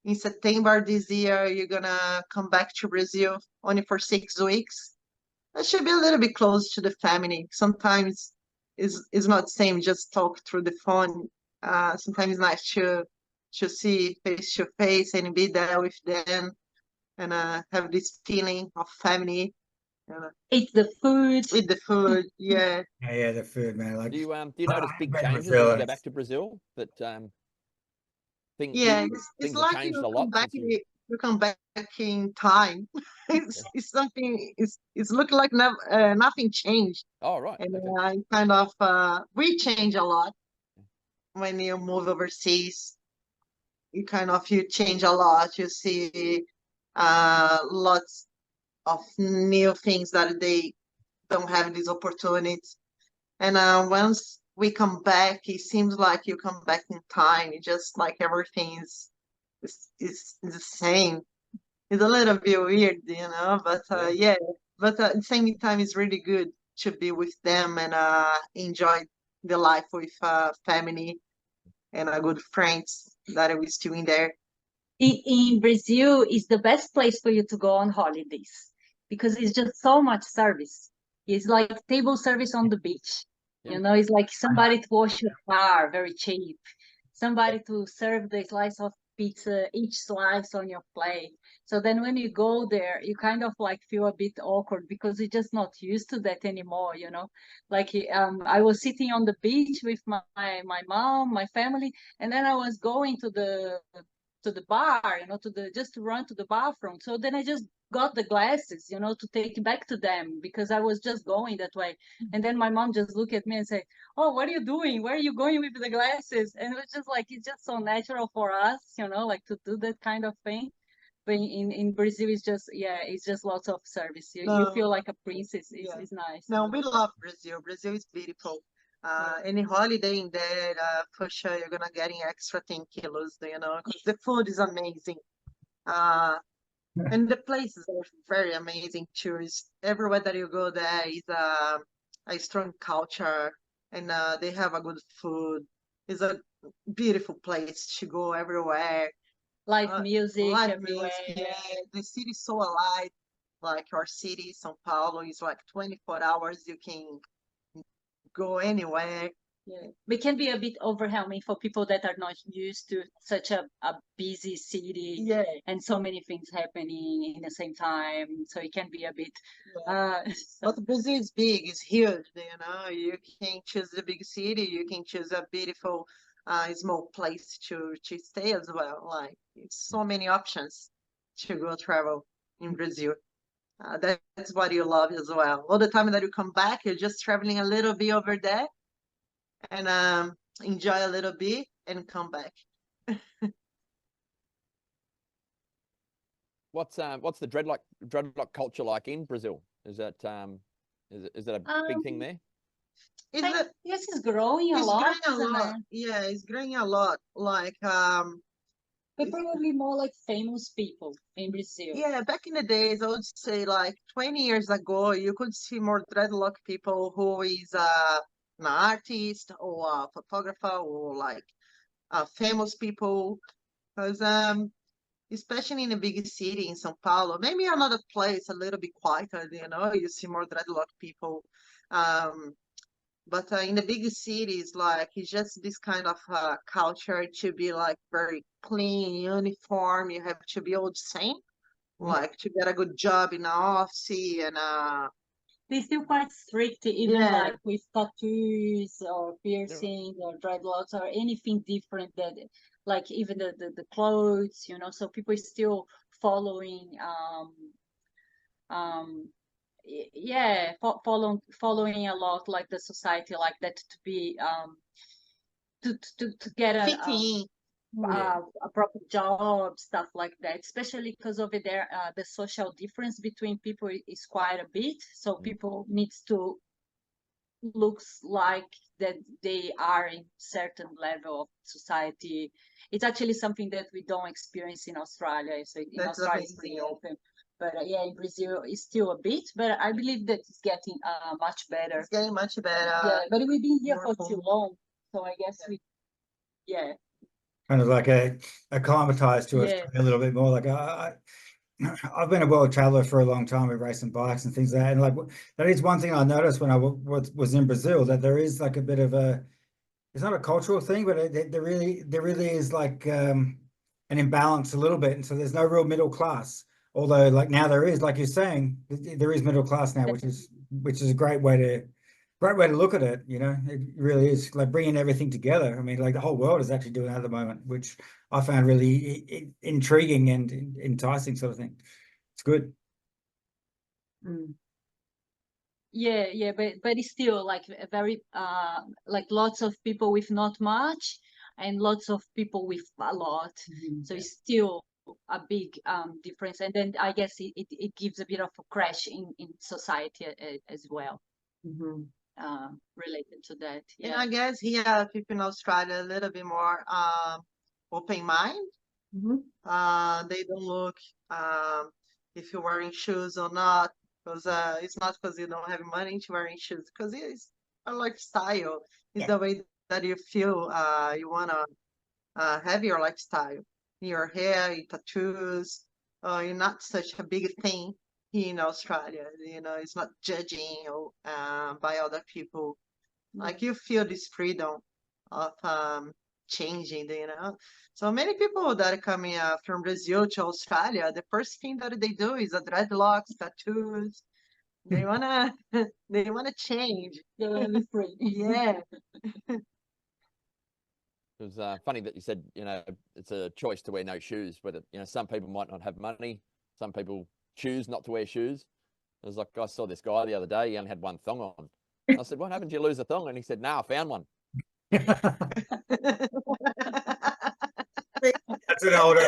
in September this year, you're gonna come back to Brazil only for 6 weeks. That should be a little bit close to the family. Sometimes it's not the same, just talk through the phone. Sometimes it's nice to see face to face and be there with them and have this feeling of family. eat the food. With the food, yeah. yeah, the food, man. Like, Do you notice big Been changes Brazil, when you go it's- back to Brazil? That things Yeah, it's things have like changed you a lot come back since you. you come back in time. It's something. It's looking like nothing changed, Oh, right. and Okay. kind of we change a lot when you move overseas. You change a lot. You see lots of new things that they don't have these opportunities. And once we come back, it seems like you come back in time. It's just like everything is the same. It's a little bit weird, but Yeah. yeah. But at the same time, it's really good to be with them and enjoy the life with family and good friends that we're still in there. In Brazil is the best place for you to go on holidays, because it's just so much service. It's like table service on the beach. Yeah. You know, it's like somebody to wash your car, very cheap. Somebody to serve the slice of pizza, each slice on your plate. So then when you go there, you kind of like feel a bit awkward because you're just not used to that anymore, you know. Like I was sitting on the beach with my mom, my family, and then I was going to the bar, you know, just to run to the bathroom. So then I just got the glasses, you know, to take back to them because I was just going that way. And then my mom just looked at me and said, "Oh, what are you doing? Where are you going with the glasses?" And it was just like, it's just so natural for us, you know, like to do that kind of thing. But in Brazil, it's just, yeah, it's just lots of service. You feel like a princess. It's nice. No, we love Brazil. Brazil is beautiful. Any holiday in there, for sure, you're gonna get an extra 10 kilos, you know, because the food is amazing. And the places are very amazing too. Everywhere that you go there is a strong culture, and they have a good food. It's a beautiful place to go everywhere. Live music Live everywhere. music, yeah. The city is so alive. Like our city, São Paulo, is like 24 hours. You can go anywhere. Yeah, it can be a bit overwhelming for people that are not used to such a busy city, Yeah. and so many things happening in the same time. So it can be a bit. But Brazil is big, it's huge, you know. You can choose the big city, you can choose a beautiful small place to stay as well. Like, it's so many options to go travel in Brazil. That's what you love as well. All the time that you come back, you're just traveling a little bit over there and enjoy a little bit and come back. What's the dreadlock culture like in Brazil? Is that is that a big thing there? Yes, it's growing a lot. Growing a lot. Yeah, it's growing a lot. Like but probably more like famous people in Brazil. Yeah, back in the days, I would say like 20 years ago, you could see more dreadlock people who is an artist or a photographer or like famous people. Because especially in a big city in São Paulo, maybe another place a little bit quieter, you know, you see more dreadlock people. But in the big cities, like it's just this kind of culture to be like very clean, uniform. You have to be all the same, like to get a good job in the office and They're still quite strict, even like with tattoos or piercings or dreadlocks or anything different that, like even the clothes, you know. So people are still following, following a lot like the society like that to be to get a proper job, stuff like that, especially because over there the social difference between people is quite a bit, so people needs to looks like that they are in certain level of society. It's actually something that we don't experience in Australia. So in Australia it's pretty open, but yeah, in Brazil it's still a bit, but I believe that it's getting much better. It's getting much better. Yeah, but we've been here for too long, so I guess kind of like acclimatized to us a little bit more. Like I've been a world traveler for a long time with racing bikes and things like that. And like that is one thing I noticed when I was in Brazil, that there is like a bit of it's not a cultural thing, but there really is like an imbalance a little bit. And so there's no real middle class. Although like now there is, like you're saying, there is middle class now, which is a great way to look at it. You know, it really is like bringing everything together. I mean, like the whole world is actually doing that at the moment, which I found really intriguing and enticing sort of thing. It's good. Yeah, but it's still like a very like lots of people with not much and lots of people with a lot. So it's still a big difference, and then I guess it gives a bit of a crash in society as well. Related to that. And I guess here people in Australia a little bit more open mind. They don't look if you're wearing shoes or not, because it's not because you don't have money to wearing shoes, because it's a lifestyle. It's the way that you feel you wanna have your lifestyle. Your hair, your tattoos, you're not such a big thing here in Australia. You know, it's not judging by other people. Like you feel this freedom of changing, So many people that are coming from Brazil to Australia, the first thing that they do is a dreadlocks, tattoos. They wanna they wanna change. They wanna be free. Yeah. It was funny that you said, it's a choice to wear no shoes, whether, some people might not have money. Some people choose not to wear shoes. It was like, I saw this guy the other day, he only had one thong on. I said, what happened? Did you lose a thong? And he said, no, I found one. That's an older.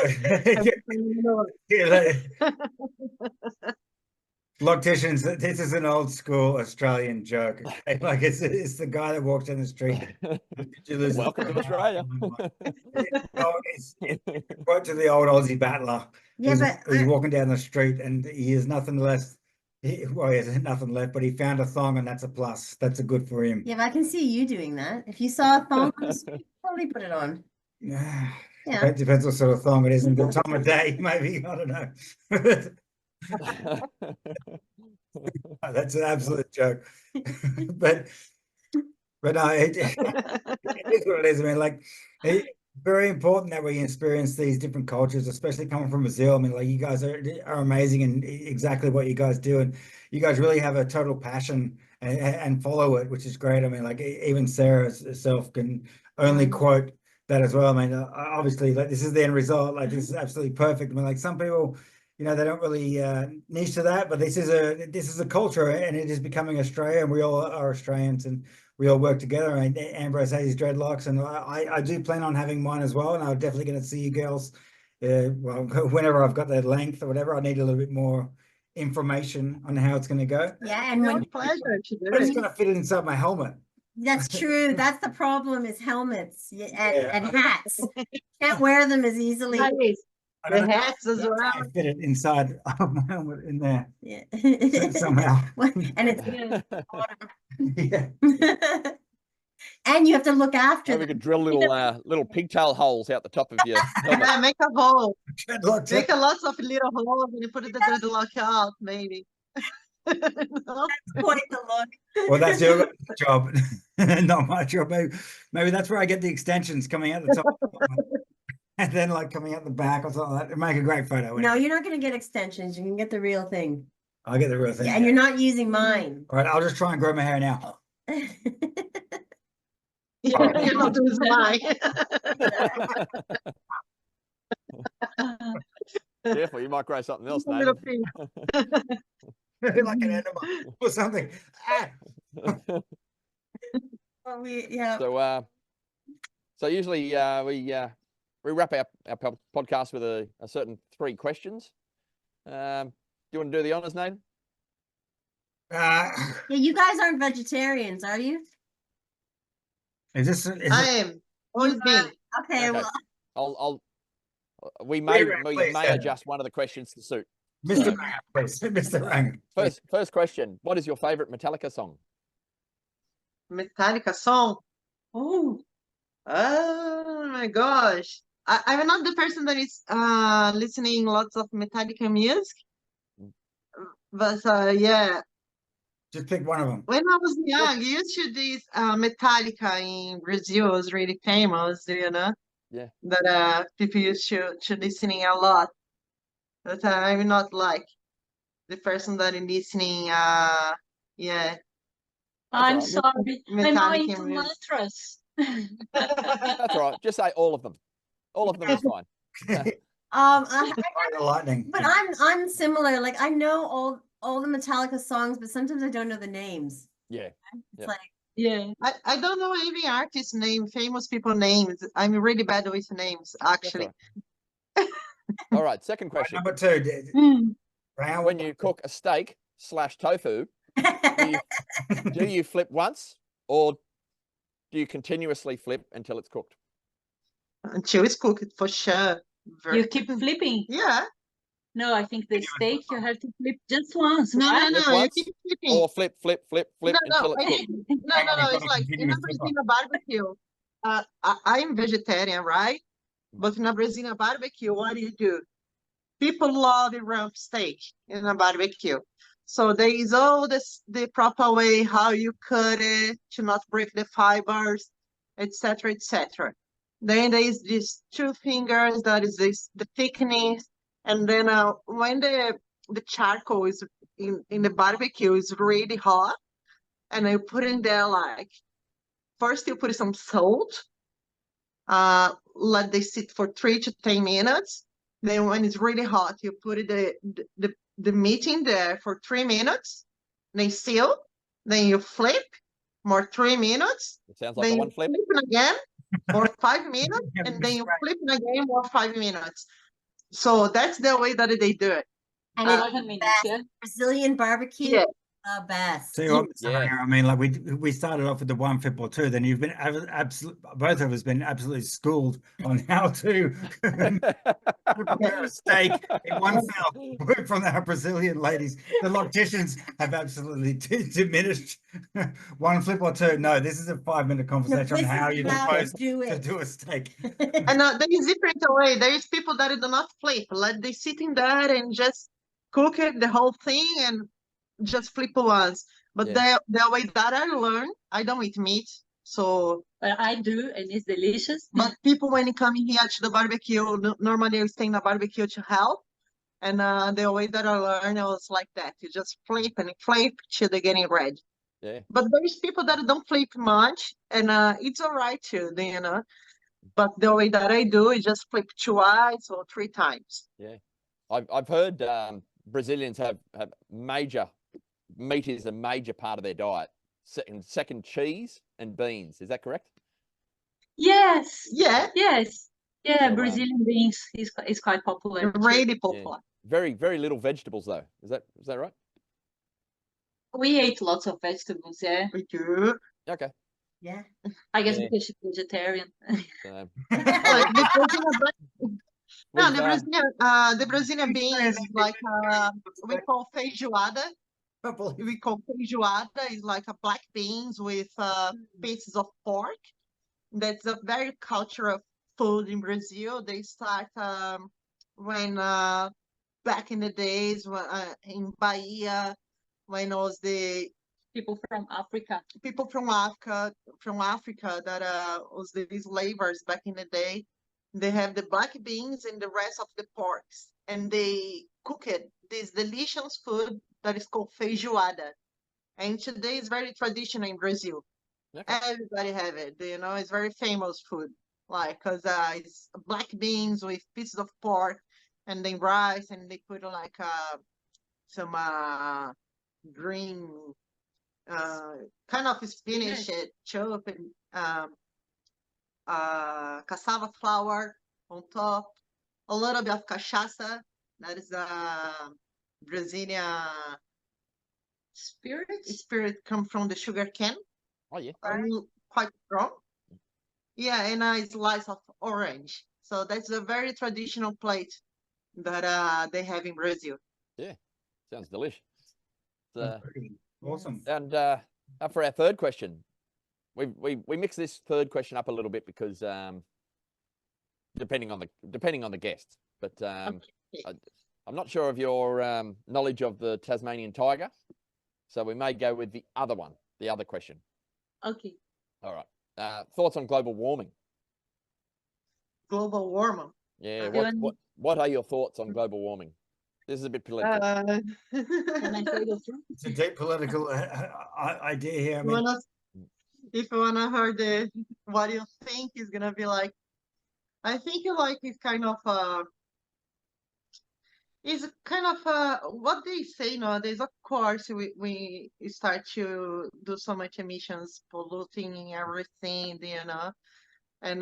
Locticians, this is an old school Australian joke. Like it's the guy that walks down the street. Did you lose Welcome to Australia. Quote to the old Aussie battler. Yeah, He's walking down the street and he has nothing less. Well, he has nothing left, but he found a thong and that's a plus. That's a good for him. yeah, but I can see you doing that. If you saw a thong on the street, probably put it on. Yeah. Yeah. It depends what sort of thong it is and the time of day, maybe. I don't know. That's an absolute joke. but no, it is what it is. I mean, like, it's very important that we experience these different cultures, especially coming from Brazil. I mean, like, you guys are amazing and exactly what you guys do, and you guys really have a total passion and follow it, which is great. I mean, like, even Sarah herself can only quote that as well. I mean, obviously, like, this is the end result. Like, this is absolutely perfect. I mean, like, some people, they don't really niche to that, but this is a culture, and it is becoming Australia, and we all are Australians, and we all work together. And Ambrose has his dreadlocks, and I do plan on having mine as well, and I'm definitely going to see you girls. Well, whenever I've got that length or whatever, I need a little bit more information on how it's going to go. Yeah, and when Pleasure to do But it's it. going to fit inside my helmet. that's true. That's the problem is helmets and hats. Can't wear them as easily. Nice. I The don't know. hats as well. I fit it inside of my helmet in there Yeah. somehow. And it's Yeah. and you have to look after Maybe we could drill little pigtail holes out the top of your helmet. Yeah, make a hole. Dreadlocks. Make a lots of little holes and you put the dreadlock out, maybe. No? quite the look. Well, that's your job, not my job. Maybe that's where I get the extensions coming out the top, and then like coming out the back or something like that. It'd make a great photo. No, you're not going to get extensions. You can get the real thing. I'll get the real thing. Yeah, and you're not using mine. All right, I'll just try and grow my hair now. You're not doing mine. Careful, you might grow something else, A little Nathan. thing. Like an animal or something. Ah. Well, yeah. So usually we wrap our podcast with a certain 3 questions. Do you want to do the honors, Nathan? Yeah, you guys aren't vegetarians, are you? I am. Always been. Okay, Okay. well, We may please, adjust one of the questions to suit. Mr. Ranga, please. Mr. Ranga. First question. What is your favorite Metallica song? Metallica song. Oh my gosh. I'm not the person that is listening lots of Metallica music. But yeah, Just pick one of them. when I was young, used to this Metallica in Brazil was really famous, Yeah. that people used to listening a lot. But I'm not like the person that is listening yeah. I'm right. sorry. I'm Metallica not into music. mantras. That's all right. Just say all of them. All of them is fine. I, The lightning. but I'm similar. Like I know all the Metallica songs, but sometimes I don't know the names. Yeah. It's Yep. like Yeah. I don't know any artist name, famous people names. I'm really bad with names, actually. All right. Second Right, question. number 2. Mm. Ranga, When you cook a steak / tofu, do you flip once or do you continuously flip until it's cooked? Until it's cooked, for sure. You keep flipping. Yeah. No, I think the steak you have to flip just once. No, right? no, Flip no. You once keep flipping. Or flip No, until no. it's cooked? No. It's like in a Brazilian barbecue. I'm vegetarian, right? But in a Brazilian barbecue, what do? People love rump steak in a barbecue. So there is all this the proper way how you cut it to not break the fibers, etc., etc. Then there is these two fingers, that is the thickness, and then when the charcoal is in the barbecue is really hot, and I put in there like first you put some salt, let they sit for 3 to 10 minutes. Then when it's really hot, you put the meat in there for 3 minutes. Then seal. Then you flip more 3 minutes. It sounds like Then a you one flip. flip it again for 5 minutes, Yeah, and then you right. flip it again for 5 minutes. So that's the way that they do it. And it's 7 the minutes, best. yeah. Brazilian barbecue, Yeah. the best. See what Yeah. I mean, like we started off with the one flip or two, then you've been absolutely, both of us been absolutely schooled on how to prepare a steak in one fell from our Brazilian ladies. The locticians have absolutely diminished one flip or two. No, this is a 5-minute conversation on This how is you're how supposed do to it. do a steak. And there is different way. There is people that do not flip. Like they sit in there and just cook it, the whole thing, and just flip once. But Yeah. the way that I learn, I don't eat meat. So, But I do, and it's delicious. but people when coming here to the barbecue, normally I stay in the barbecue to help. And the way that I learn, it was like that. You just flip and flip till they're getting ready. Yeah. But there's people that don't flip much, and it's all right too, you know. But the way that I do is just flip twice or 3 times. Yeah. I've heard Brazilians have major meat is a major part of their diet. Second cheese and beans. Is that correct? Yes. Yeah, Yes. Yeah, So, Brazilian beans is quite popular too. really popular. Very little vegetables though. Is that right? We ate lots of vegetables, yeah. We do. Okay. Yeah. I guess Yeah. because she's vegetarian. So, Like the Brazilian, no, we've, the Brazilian beans is like we call feijoada. We call feijoada is like a black beans with pieces of pork. That's a very cultural food in Brazil. They start when back in the days when, in Bahia, when it was the People from Africa. people from Africa that was these slavers back in the day. They have the black beans and the rest of the porks, and they cook it. This delicious food that is called feijoada, and today is very traditional in Brazil. okay. Everybody have it. You know, it's very famous food. Like, cause it's black beans with pieces of pork, and then rice, and they put like some green kind of spinach, chop, and cassava flour on top. A little bit of cachaça. That is Brazilian Spirits? spirit come from the sugar cane. Oh yeah. Quite strong. Yeah, and a slice of orange. So that's a very traditional plate that they have in Brazil. Sounds delicious. Awesome. And for our third question, we mix this third question up a little bit because depending on the guest, but I'm not sure of your knowledge of the Tasmanian tiger, so we may go with the other one, the other question. Okay. All right. Thoughts on global warming? Global warming. Yeah. Uh, What are your thoughts on global warming? This is a bit political. Can I say the truth? It's a deep political idea here. I mean, if you wanna hear what you think is gonna be like, I think it's kind of what they say nowadays. Of course, we start to do so much emissions, polluting everything, you know, and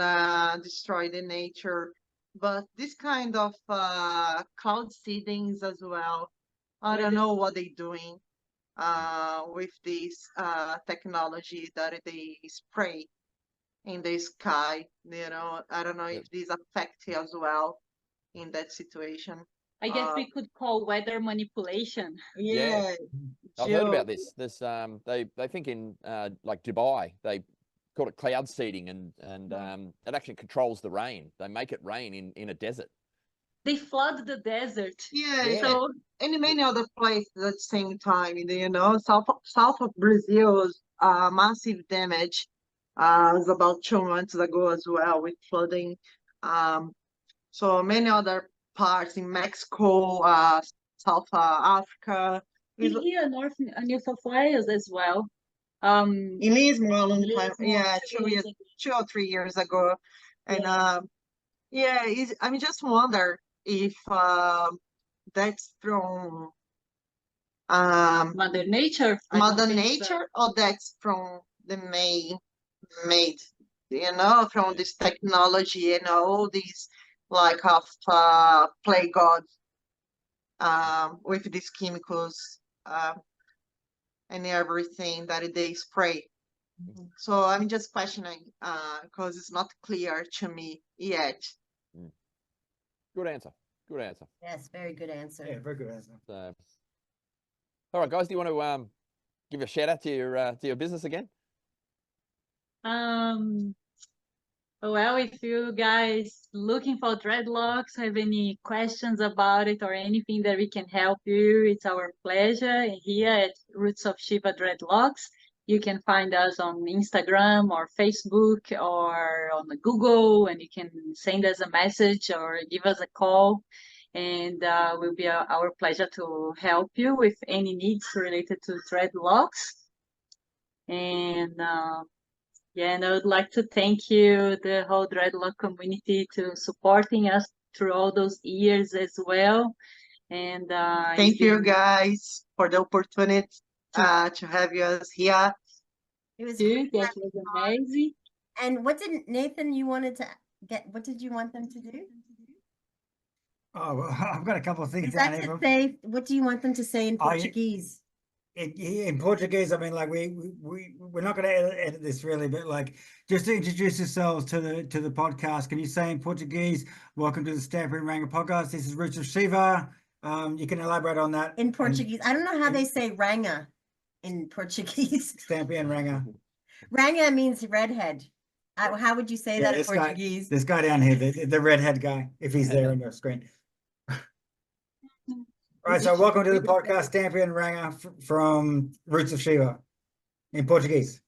destroy the nature. But this kind of cloud seedings as well, I don't know what they're doing with this technology that they spray in the sky. You know, I don't know if these affect you as well in that situation. I guess we could call weather manipulation. Yeah, I've heard about this. This they think in like Dubai they call it cloud seeding, and it actually controls the rain. They make it rain in a desert. they flood the desert. Yeah, Yeah. So and many other places at the same time, you know, south of Brazil was massive damage. It was about 2 months ago as well with flooding. So many other parts in Mexico, South Africa. in here, New South Wales as well. In Lismore a long time, Lismore, yeah, 2 years ago. 2 or 3 years ago. And Yeah. I just wonder if that's from Mother Nature. I don't Mother think so. Nature, or that's from the made, you know, from this technology and all these like of play gods with these chemicals and everything that they spray. So I'm just questioning because it's not clear to me yet. Good answer. Good answer. Yes, very good answer. Yeah, very good answer. So, all right, guys, do you want to give a shout out to your business again? Well, if you guys looking for dreadlocks, have any questions about it or anything that we can help you, it's our pleasure. Here at Roots of Shiva Dreadlocks, you can find us on Instagram or Facebook or on Google, and you can send us a message or give us a call, and it will be our pleasure to help you with any needs related to dreadlocks. And yeah, and I would like to thank you, the whole dreadlock community, to supporting us through all those years as well. And Thank you guys for the opportunity to have us here. It was too. That was amazing. And what did Nathan you wanted to get? What did you want them to do? Oh, well, I've got a couple of things Is down that here. to say? What do you want them to say in Oh, yeah. Portuguese? In Portuguese, I mean, like we're not going to edit this really, but like just to introduce yourselves to the podcast, can you say in Portuguese, "Welcome to the Stampy Ranga podcast. This is Roots of Shiva." You can elaborate on that In Portuguese, I don't know how and- they say ranga in Portuguese. Stampy and Ranga. Ranga means redhead. How would you say Yeah, that in Portuguese? This guy down here, the redhead guy, if he's there on your screen. All right, so welcome to the podcast, Stampy and Ranga from Roots of Shiva in Portuguese.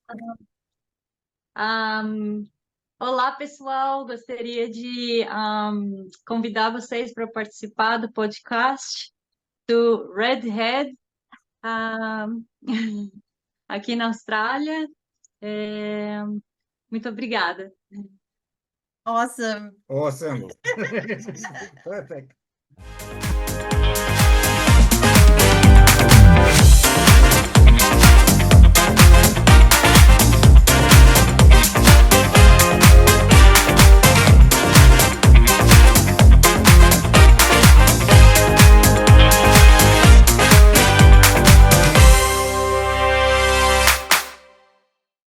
Olá, pessoal. Gostaria de convidar vocês para participar do podcast do Redhead aqui na Austrália. Muito obrigada. Awesome. Awesome. Perfect.